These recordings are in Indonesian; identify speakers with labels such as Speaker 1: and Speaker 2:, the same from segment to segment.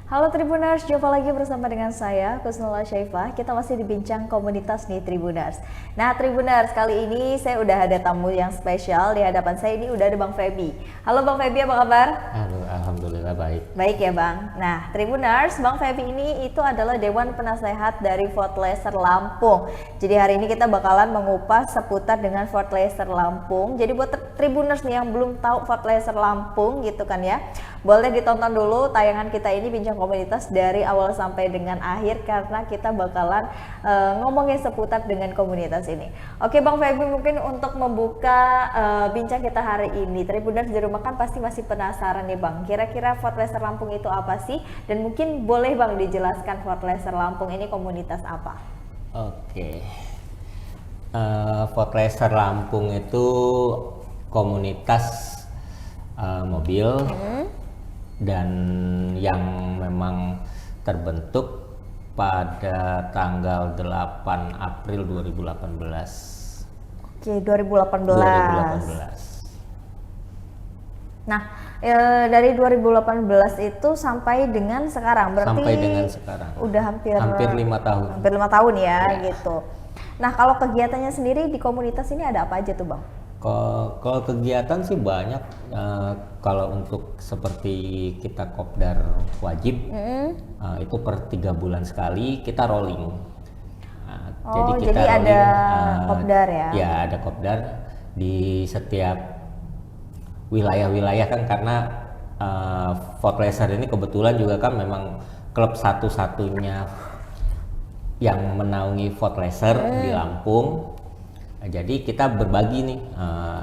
Speaker 1: Halo Tribuners, jumpa lagi bersama dengan saya, Kusnula Syaifah. Kita masih di bincang komunitas nih Tribuners. Nah Tribuners, kali ini saya udah ada tamu yang spesial. Di hadapan saya ini udah ada Bang Feby. Halo Bang Feby, apa kabar?
Speaker 2: Halo, alhamdulillah baik.
Speaker 1: Baik ya Bang. Nah Tribuners, Bang Feby ini itu adalah Dewan Penasehat dari Fort Laser Lampung. Jadi hari ini kita bakalan mengupas seputar dengan Fort Laser Lampung. Jadi buat Tribuners nih yang belum tahu Fort Laser Lampung gitu kan ya, boleh ditonton dulu tayangan kita ini bincang komunitas dari awal sampai dengan akhir karena kita bakalan ngomongin seputar dengan komunitas ini. Oke Bang Feby, mungkin untuk membuka bincang kita hari ini, Tribuners di rumah kan pasti masih penasaran nih Bang, kira-kira Fort Laser Lampung itu apa sih? Dan mungkin boleh Bang dijelaskan Fort Laser Lampung ini komunitas apa?
Speaker 2: Oke. Fort Laser Lampung itu komunitas mobil dan yang memang terbentuk pada tanggal 8 April 2018.
Speaker 1: Oke, 2018. Nah, dari 2018 itu sampai dengan sekarang, berarti
Speaker 2: sampai dengan sekarang
Speaker 1: udah hampir
Speaker 2: 5 tahun.
Speaker 1: Hampir 5 tahun ya, gitu. Nah, kalau kegiatannya sendiri di komunitas ini ada apa aja tuh, Bang?
Speaker 2: Kalau kegiatan sih banyak. Kalau untuk seperti kita kopdar wajib, itu per 3 bulan sekali kita rolling.
Speaker 1: Jadi ada kopdar ya?
Speaker 2: Ya, ada kopdar di setiap wilayah-wilayah kan, karena Fort Laser ini kebetulan juga kan memang klub satu-satunya yang menaungi Fort Laser di Lampung. Jadi kita berbagi nih,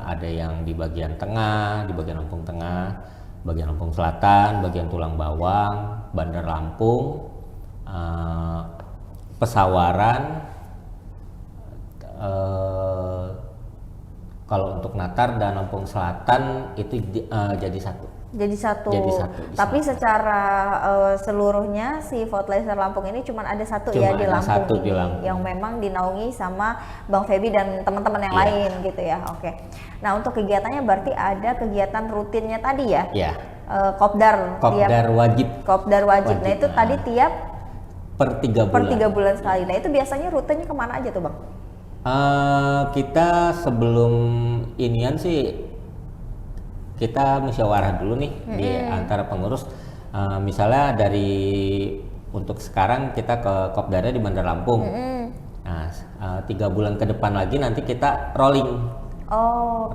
Speaker 2: ada yang di bagian tengah, di bagian Lampung Tengah, bagian Lampung Selatan, bagian Tulang Bawang, Bandar Lampung, Pesawaran. Kalau untuk Natar dan Lampung Selatan itu jadi satu.
Speaker 1: Jadi satu. Tapi
Speaker 2: sana.
Speaker 1: secara seluruhnya si Fort Laser Lampung ini cuma ada satu
Speaker 2: Cuma
Speaker 1: ya di
Speaker 2: ada
Speaker 1: Lampung
Speaker 2: satu
Speaker 1: ini,
Speaker 2: di Lampung.
Speaker 1: yang memang dinaungi sama Bang Feby dan teman-teman yang lain gitu ya. Oke. Nah untuk kegiatannya berarti ada kegiatan rutinnya tadi ya?
Speaker 2: Iya.
Speaker 1: Kopdar
Speaker 2: wajib.
Speaker 1: Kopdar wajib. Nah itu tadi tiap
Speaker 2: per 3 bulan.
Speaker 1: Per 3 bulan sekali. Nah itu biasanya rutenya kemana aja tuh Bang?
Speaker 2: Kita sebelum inian sih kita musyawarah dulu nih di antara pengurus. Misalnya untuk sekarang kita ke kopdarnya di Bandar Lampung. Nah, 3 bulan ke depan lagi nanti kita rolling.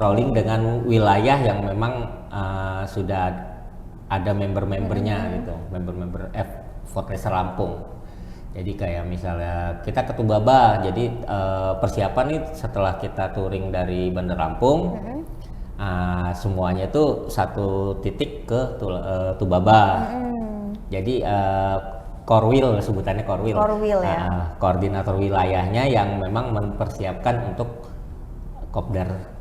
Speaker 2: Rolling dengan wilayah yang memang sudah ada member-membernya gitu, member-member Fort Laser Lampung. Jadi kayak misalnya kita ke Tubaba, jadi persiapan nih setelah kita touring dari Bandar Lampung, semuanya itu satu titik ke Tubaba. Jadi Korwil, sebutannya Korwil.
Speaker 1: Korwil ya.
Speaker 2: Koordinator wilayahnya yang memang mempersiapkan untuk kopdar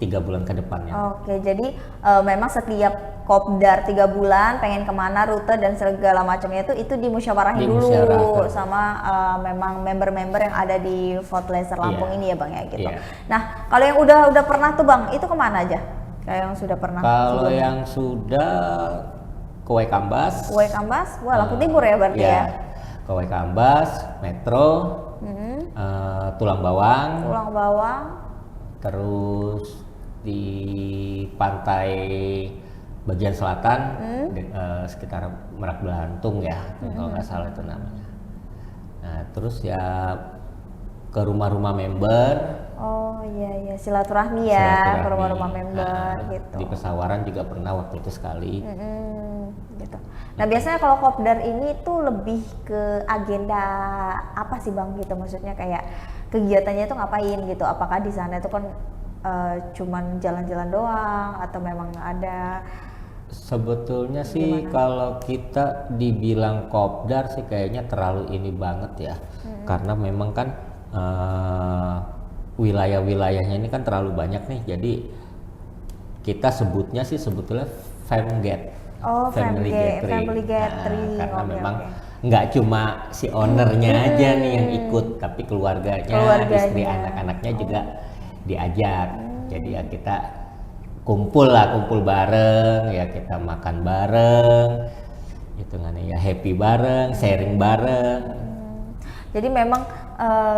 Speaker 2: 3 bulan ke depannya.
Speaker 1: Oke, jadi memang setiap kopdar 3 bulan pengen kemana, rute dan segala macamnya itu dimusyawarahin dulu sama memang member-member yang ada di Fort Laser Lampung ini ya Bang ya gitu. Nah kalau yang udah pernah tuh Bang, itu kemana aja? Kayak yang sudah pernah?
Speaker 2: Kalau yang sudah ke Waikambas.
Speaker 1: Wah Lampung Timur ya berarti ya?
Speaker 2: Ke Waikambas, Metro, Tulang Bawang. Terus di pantai bagian selatan, sekitar Merak Belantung ya, kalau nggak salah itu namanya. Nah terus ya ke rumah-rumah member.
Speaker 1: Oh iya, silaturahmi ya, ke rumah-rumah member gitu.
Speaker 2: Di Pesawaran juga pernah waktu itu sekali.
Speaker 1: Gitu. Nah biasanya kalau kopdar ini tuh lebih ke agenda apa sih Bang gitu, maksudnya kayak kegiatannya itu ngapain gitu? Apakah di sana itu kan cuman jalan-jalan doang atau memang ada?
Speaker 2: Sebetulnya sih kalau kita dibilang kopdar sih kayaknya terlalu ini banget ya, karena memang kan wilayah-wilayahnya ini kan terlalu banyak nih, jadi kita sebutnya sih sebetulnya famget. Family gathering. Karena memang nggak cuma si ownernya aja nih yang ikut, tapi keluarganya. Istri anak-anaknya juga diajak. Jadi ya kita kumpul bareng, ya kita makan bareng, hitungannya ya happy bareng, sharing bareng.
Speaker 1: Jadi memang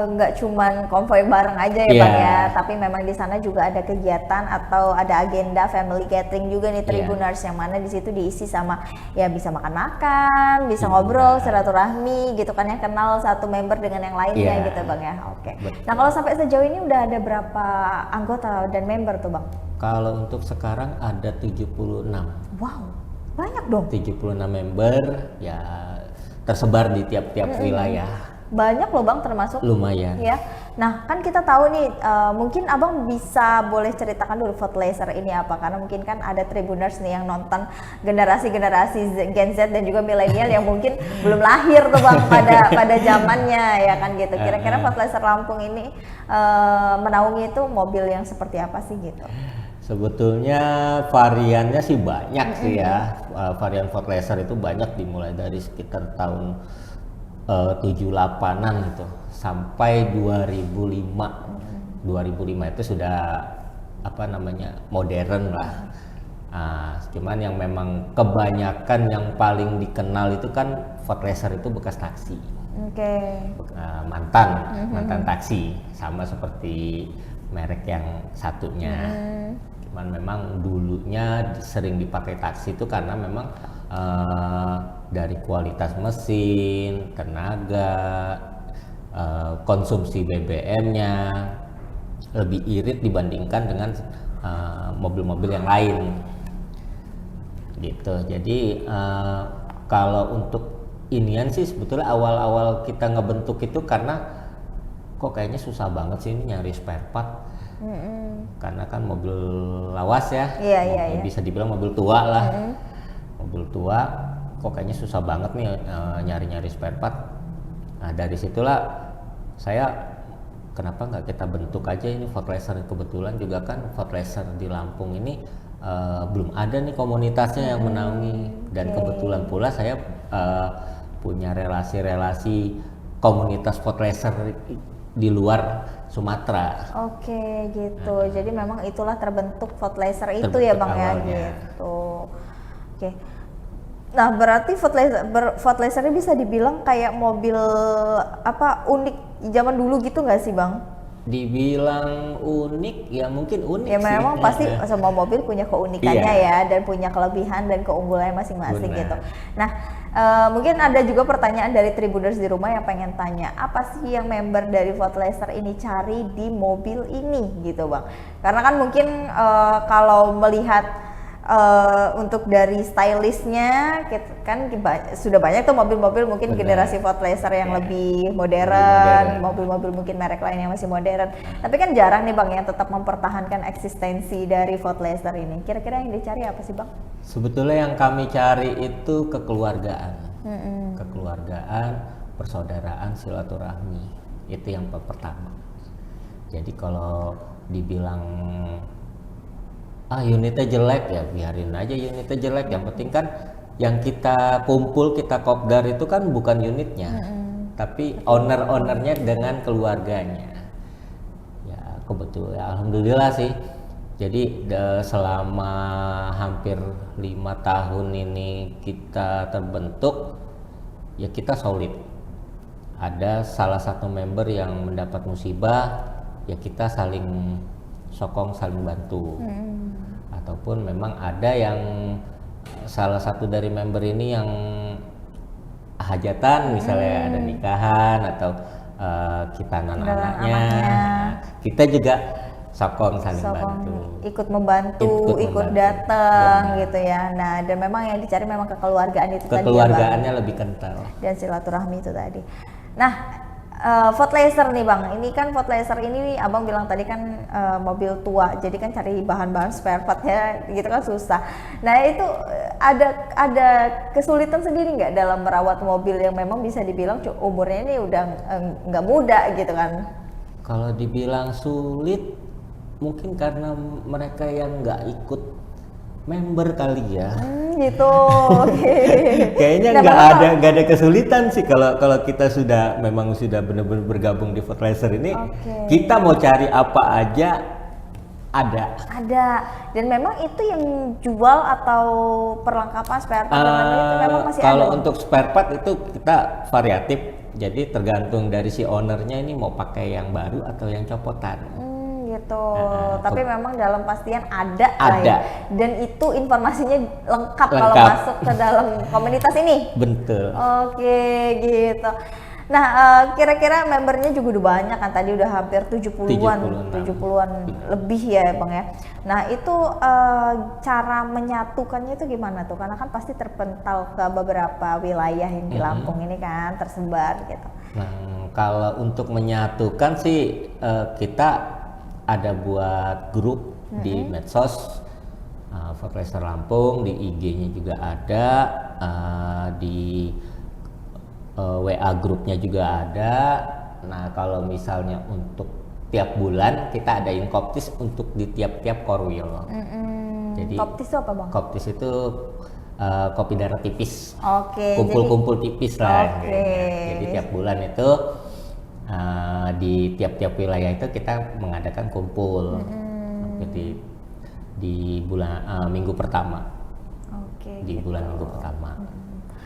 Speaker 1: nggak cuman konvoy bareng aja ya
Speaker 2: Iya.
Speaker 1: Bang ya, tapi memang di sana juga ada kegiatan atau ada agenda family gathering juga nih Tribuners, yang mana di situ diisi sama ya bisa makan-makan, bisa ngobrol, silaturahmi gitu kan, yang kenal satu member dengan yang lainnya
Speaker 2: Iya.
Speaker 1: gitu Bang ya. Oke.
Speaker 2: Betul.
Speaker 1: Nah, kalau sampai sejauh ini udah ada berapa anggota dan member tuh Bang?
Speaker 2: Kalau untuk sekarang ada 76.
Speaker 1: Wow, banyak dong.
Speaker 2: 76 member ya, tersebar di tiap-tiap wilayah.
Speaker 1: Banyak loh Bang, termasuk
Speaker 2: Lumayan.
Speaker 1: ya. Nah, kan kita tahu nih, mungkin Abang bisa boleh ceritakan dulu Vote-Laser ini apa, karena mungkin kan ada Tribuners nih yang nonton generasi-generasi Gen Z dan juga milenial yang mungkin belum lahir tuh Bang pada zamannya ya kan gitu. Kira-kira Vote-Laser Lampung ini menaungi itu mobil yang seperti apa sih gitu?
Speaker 2: Sebetulnya variannya sih banyak sih ya. Varian Vote-Laser itu banyak, dimulai dari sekitar tahun 78-an tuh sampai 2005. 2005 itu sudah apa namanya, modern lah. Cuman yang memang kebanyakan yang paling dikenal itu kan Vote-Laser itu bekas taksi.
Speaker 1: Oke.
Speaker 2: Mantan taksi, sama seperti merek yang satunya. Cuman memang dulunya sering dipakai taksi itu karena memang dari kualitas mesin, tenaga, konsumsi BBM-nya lebih irit dibandingkan dengan mobil-mobil yang lain gitu. Jadi kalau untuk inian sih sebetulnya awal-awal kita ngebentuk itu karena kok kayaknya susah banget sih ini nyari spare part. Karena kan mobil lawas ya,
Speaker 1: Iya.
Speaker 2: bisa dibilang mobil tua lah. Mobil tua kok kayaknya susah banget nih nyari-nyari spare part. Nah, dari situlah saya, kenapa nggak kita bentuk aja ini Vote-Laser. Kebetulan juga kan Vote-Laser di Lampung ini belum ada nih komunitasnya yang menaungi, dan kebetulan pula saya punya relasi-relasi komunitas Vote-Laser di luar Sumatera.
Speaker 1: Oke, gitu. Jadi memang itulah terbentuk Vote-Laser itu ya Bang ya, gitu. Oke. Nah, berarti Vote-Laser ini bisa dibilang kayak mobil apa, unik zaman dulu gitu nggak sih Bang?
Speaker 2: Dibilang unik ya, mungkin unik
Speaker 1: Ya
Speaker 2: sih.
Speaker 1: memang pasti semua mobil punya keunikannya
Speaker 2: Iya.
Speaker 1: ya, dan punya kelebihan dan keunggulan masing-masing
Speaker 2: Benar.
Speaker 1: gitu. Nah, mungkin ada juga pertanyaan dari Tribuners di rumah yang pengen tanya, apa sih yang member dari Vote-Laser ini cari di mobil ini gitu Bang? Karena kan mungkin kalau melihat untuk dari stylishnya kan sudah banyak tuh mobil-mobil mungkin
Speaker 2: Benar.
Speaker 1: generasi Vote-Laser yang
Speaker 2: Ya.
Speaker 1: lebih
Speaker 2: Lebih
Speaker 1: modern, mobil-mobil mungkin merek lain yang masih modern. Tapi kan jarang nih Bang yang tetap mempertahankan eksistensi dari Vote-Laser ini. Kira-kira yang dicari apa sih Bang?
Speaker 2: Sebetulnya yang kami cari itu kekeluargaan. Kekeluargaan, persaudaraan, silaturahmi. Itu yang pertama. Jadi kalau dibilang unitnya jelek, ya biarin aja unitnya jelek. Yang penting kan yang kita kumpul, kita kopdar itu kan bukan unitnya, tapi owner-ownernya dengan keluarganya. Ya kebetulan, alhamdulillah sih. Jadi selama hampir 5 tahun ini kita terbentuk, ya kita solid. Ada salah satu member yang mendapat musibah, ya kita saling sokong, saling bantu. Ataupun memang ada yang salah satu dari member ini yang hajatan, misalnya ada nikahan atau kita anak-anaknya, kita juga sokong, saling bantu,
Speaker 1: ikut membantu, ikut datang gitu ya. Nah, dan memang yang dicari memang kekeluargaan itu tadi ya Bang,
Speaker 2: kekeluargaannya lebih kental
Speaker 1: dan silaturahmi itu tadi. Nah, Vote-Laser nih Bang, ini kan Vote-Laser ini Abang bilang tadi kan mobil tua, jadi kan cari bahan-bahan spare partnya gitu kan susah. Nah itu ada kesulitan sendiri nggak dalam merawat mobil yang memang bisa dibilang umurnya ini udah nggak muda gitu kan?
Speaker 2: Kalau dibilang sulit, mungkin karena mereka yang nggak ikut member kali ya.
Speaker 1: Gitu.
Speaker 2: Kayaknya
Speaker 1: Nah,
Speaker 2: nggak ada kesulitan sih kalau kita sudah benar-benar bergabung di Vote-Laser ini.
Speaker 1: Oke.
Speaker 2: Kita mau cari apa aja
Speaker 1: Ada. Dan memang itu yang jual atau perlengkapan spare part dan lain-lain itu memang masih
Speaker 2: kalau
Speaker 1: ada.
Speaker 2: untuk spare part itu kita variatif, jadi tergantung dari si ownernya ini mau pakai yang baru atau yang copotan.
Speaker 1: Gitu. Tapi memang dalam pastian ada. lah
Speaker 2: Ada.
Speaker 1: ya. Dan itu informasinya lengkap kalau masuk ke dalam komunitas ini.
Speaker 2: Betul.
Speaker 1: Oke, gitu. Nah, kira-kira membernya juga udah banyak kan, tadi udah hampir 70-an lebih ya Bang ya. Nah, itu cara menyatukannya itu gimana tuh? Karena kan pasti terpental ke beberapa wilayah yang di Lampung ini kan, tersebar gitu.
Speaker 2: Nah, kalau untuk menyatukan sih kita ada buat grup di medsos, Fortleser Lampung, di IG-nya juga ada, di WA grupnya juga ada. Nah, kalau misalnya untuk tiap bulan kita adain koptis untuk di tiap-tiap korwil. Jadi
Speaker 1: koptis itu apa Bang?
Speaker 2: Koptis itu kopi darah tipis.
Speaker 1: Oke.
Speaker 2: Kumpul-kumpul tipis lah.
Speaker 1: Oke.
Speaker 2: Jadi tiap bulan itu di tiap-tiap wilayah itu kita mengadakan kumpul. Di bulan minggu pertama.
Speaker 1: Oke.
Speaker 2: Di bulan minggu pertama.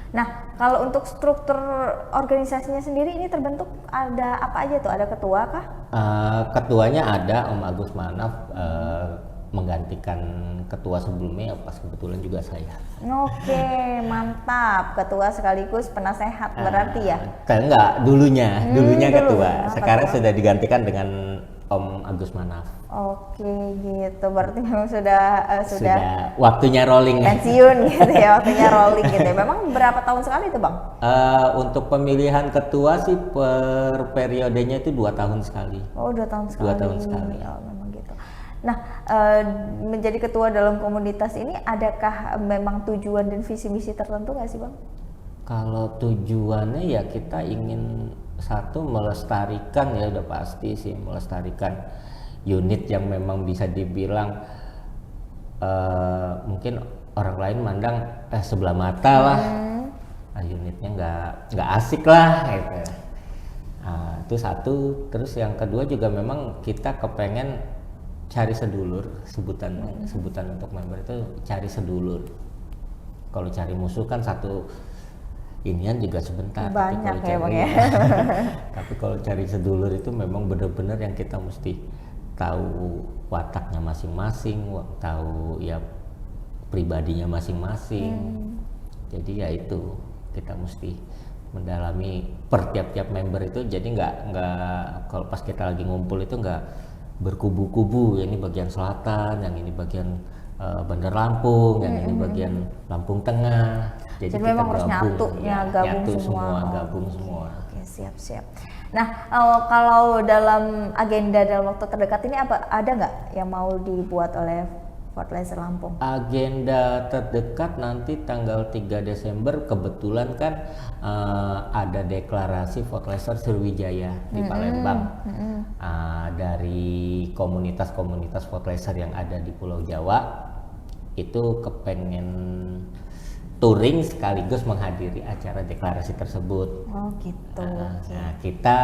Speaker 1: Nah, kalau untuk struktur organisasinya sendiri ini terbentuk ada apa aja tuh? Ada ketua kah?
Speaker 2: Ketuanya ada Om Agus Manaf, menggantikan ketua sebelumnya, pas kebetulan juga saya.
Speaker 1: Oke, mantap. Ketua sekaligus penasehat berarti ya?
Speaker 2: Enggak, dulunya ketua.
Speaker 1: Dulu.
Speaker 2: Sekarang sudah digantikan dengan Om Agus Manaf.
Speaker 1: Oke, gitu. Berarti memang sudah
Speaker 2: waktunya rolling.
Speaker 1: Pensiun gitu ya, waktunya rolling gitu ya. Memang berapa tahun sekali itu Bang?
Speaker 2: Untuk pemilihan ketua sih per periodenya itu 2 tahun sekali.
Speaker 1: Oh, 2 tahun sekali.
Speaker 2: 2 tahun sekali.
Speaker 1: Oh, memang gitu. Nah, menjadi ketua dalam komunitas ini adakah memang tujuan dan visi misi tertentu nggak sih Bang?
Speaker 2: Kalau tujuannya ya kita ingin satu melestarikan, ya udah pasti sih melestarikan unit yang memang bisa dibilang mungkin orang lain mandang sebelah mata lah, unitnya nggak asik lah gitu. Itu satu. Terus yang kedua juga memang kita kepengen cari sedulur, sebutan untuk member itu cari sedulur. Kalau cari musuh kan satu inian juga sebentar.
Speaker 1: Banyak ya Bang ya.
Speaker 2: Tapi kalau cari sedulur itu memang benar-benar yang kita mesti tahu wataknya masing-masing, tahu ya pribadinya masing-masing. Jadi ya itu kita mesti mendalami per tiap-tiap member itu. Jadi nggak kalau pas kita lagi ngumpul itu nggak berkubu-kubu. Ini bagian selatan, yang ini bagian Bandar Lampung, yang ini bagian Lampung Tengah. Jadi
Speaker 1: memang harus
Speaker 2: gabung semua.
Speaker 1: Oke, siap. Nah, kalau dalam agenda dalam waktu terdekat ini ada nggak yang mau dibuat oleh Fortleser Lampung?
Speaker 2: Agenda terdekat nanti tanggal 3 Desember kebetulan kan ada deklarasi Fortleser Sriwijaya di Palembang. Dari komunitas-komunitas Fortleser yang ada di Pulau Jawa itu kepengen touring sekaligus menghadiri acara deklarasi tersebut.
Speaker 1: Oh gitu.
Speaker 2: Nah, kita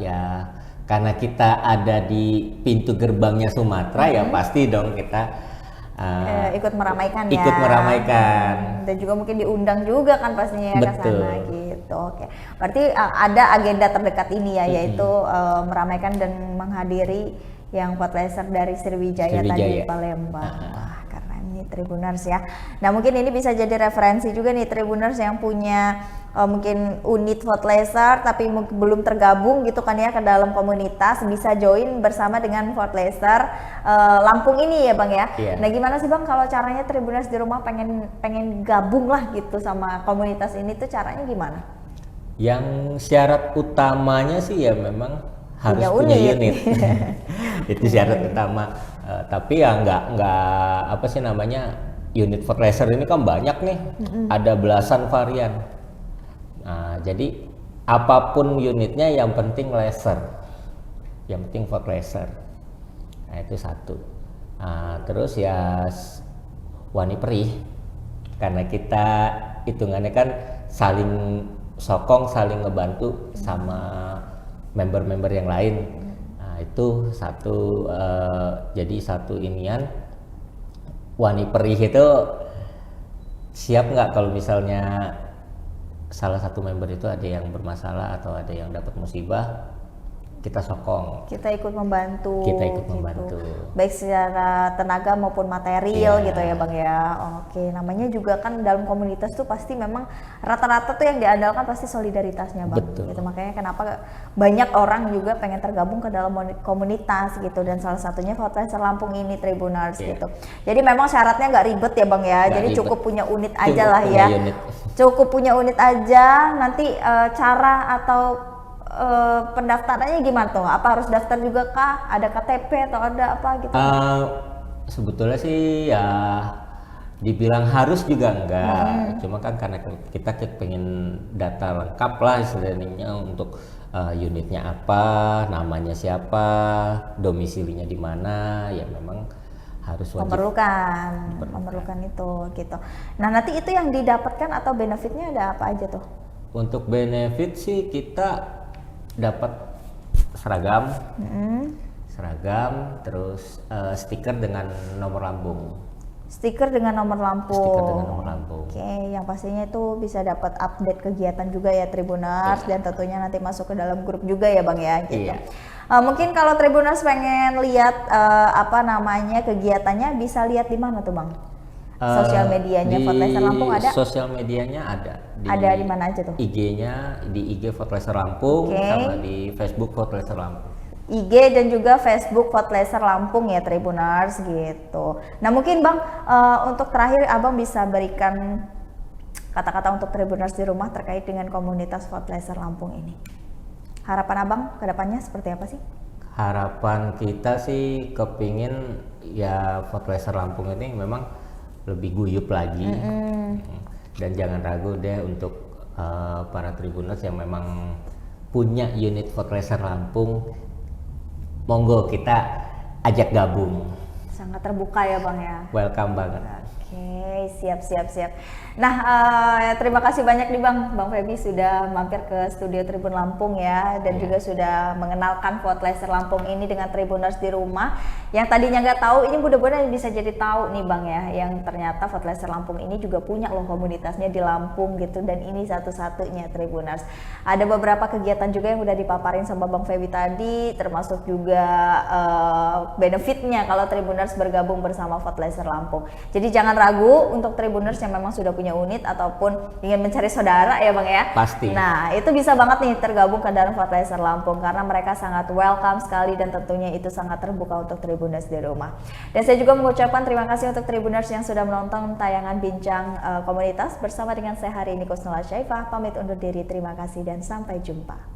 Speaker 2: ya karena kita ada di pintu gerbangnya Sumatera, ya pasti dong kita
Speaker 1: ikut meramaikan dan juga mungkin diundang juga kan pastinya ya ke sana gitu. Oke. Berarti ada agenda terdekat ini ya, yaitu meramaikan dan menghadiri yang Fortleser dari Sriwijaya tadi di Palembang. Wah, keren nih Tribuners ya. Nah, mungkin ini bisa jadi referensi juga nih Tribuners yang punya mungkin unit Fortleser tapi belum tergabung gitu kan ya ke dalam komunitas, bisa join bersama dengan Fortleser Lampung ini ya Bang ya. Nah, gimana sih Bang kalau caranya Tribuners di rumah pengen gabung lah gitu sama komunitas ini tuh caranya gimana?
Speaker 2: Yang syarat utamanya sih ya memang harus punya unit. Itu syarat utama. Tapi ya nggak apa sih namanya, unit Fortleser ini kan banyak nih, ada belasan varian. Jadi apapun unitnya yang penting laser, yang penting Fortleser. Nah, itu satu. Terus ya wani perih, karena kita hitungannya kan saling sokong, saling ngebantu sama member-member yang lain. Nah itu satu jadi satu inian Wani Perih itu siap nggak kalau misalnya salah satu member itu ada yang bermasalah atau ada yang dapat musibah, kita sokong.
Speaker 1: Kita ikut membantu.
Speaker 2: Kita ikut membantu.
Speaker 1: Baik secara tenaga maupun material
Speaker 2: Iya.
Speaker 1: gitu ya Bang ya. Oke, namanya juga kan dalam komunitas tuh pasti memang rata-rata tuh yang diandalkan pasti solidaritasnya Bang.
Speaker 2: Betul.
Speaker 1: Gitu, makanya kenapa banyak orang juga pengen tergabung ke dalam komunitas gitu, dan salah satunya Vote Lampung ini Tribuners
Speaker 2: Iya.
Speaker 1: gitu. Jadi memang syaratnya nggak ribet ya Bang ya.
Speaker 2: Nggak
Speaker 1: Jadi
Speaker 2: ribet.
Speaker 1: cukup punya unit
Speaker 2: Cukup
Speaker 1: aja lah
Speaker 2: punya
Speaker 1: ya.
Speaker 2: unit.
Speaker 1: Cukup punya unit aja. Nanti cara atau pendaftarannya gimana tuh? Apa harus daftar juga kah? Ada KTP atau ada apa gitu?
Speaker 2: Sebetulnya sih ya dibilang harus juga enggak, cuma kan karena kita pengen data lengkap lah istilahnya untuk unitnya apa, namanya siapa, domisilinya di mana, ya memang harus wajib.
Speaker 1: memerlukan itu gitu. Nah nanti itu yang didapatkan atau benefitnya ada apa aja tuh?
Speaker 2: Untuk benefit sih kita dapat seragam, terus stiker dengan nomor lambung.
Speaker 1: Stiker dengan nomor lambung.
Speaker 2: Stiker dengan nomor lambung.
Speaker 1: Oke, yang pastinya itu bisa dapat update kegiatan juga ya Tribuners, dan tentunya nanti masuk ke dalam grup juga ya Bang ya. Gitu.
Speaker 2: Iya.
Speaker 1: Mungkin kalau Tribuners pengen lihat apa namanya kegiatannya, bisa lihat di mana tuh Bang? Sosial medianya Vote Lampung ada?
Speaker 2: Sosial medianya ada.
Speaker 1: Ada di mana aja tuh?
Speaker 2: IG-nya di IG Vote Lampung,
Speaker 1: Oke.
Speaker 2: sama di Facebook Vote Lampung.
Speaker 1: IG dan juga Facebook Vote Lampung ya Tribuners gitu. Nah mungkin Bang untuk terakhir Abang bisa berikan kata-kata untuk Tribuners di rumah terkait dengan komunitas Vote Lampung ini. Harapan Abang ke depannya seperti apa sih?
Speaker 2: Harapan kita sih kepingin ya Vote Lampung ini memang lebih guyup lagi. Dan jangan ragu deh untuk para Tribuners yang memang punya unit Vote Lampung, monggo kita ajak gabung.
Speaker 1: Sangat terbuka ya Bang ya.
Speaker 2: Welcome banget.
Speaker 1: Oke, siap. Nah, terima kasih banyak nih Bang Feby sudah mampir ke studio Tribun Lampung ya, dan juga sudah mengenalkan Vote Lampung ini dengan Tribuners di rumah. Yang tadinya nggak tahu, ini mudah-mudahan bisa jadi tahu nih Bang ya, yang ternyata Vote Lampung ini juga punya loh komunitasnya di Lampung gitu, dan ini satu-satunya Tribuners. Ada beberapa kegiatan juga yang udah dipaparin sama Bang Feby tadi, termasuk juga benefitnya kalau Tribuners bergabung bersama Vote Lampung. Jadi jangan ragu untuk Tribuners yang memang sudah punya unit ataupun ingin mencari saudara ya Bang ya.
Speaker 2: Pasti.
Speaker 1: Nah itu bisa banget nih tergabung ke dalam Vote Lampung, karena mereka sangat welcome sekali, dan tentunya itu sangat terbuka untuk Tribuners di rumah. Dan saya juga mengucapkan terima kasih untuk Tribuners yang sudah menonton tayangan bincang komunitas bersama dengan saya hari ini Kusnula Syaifah. Pamit undur diri, terima kasih dan sampai jumpa.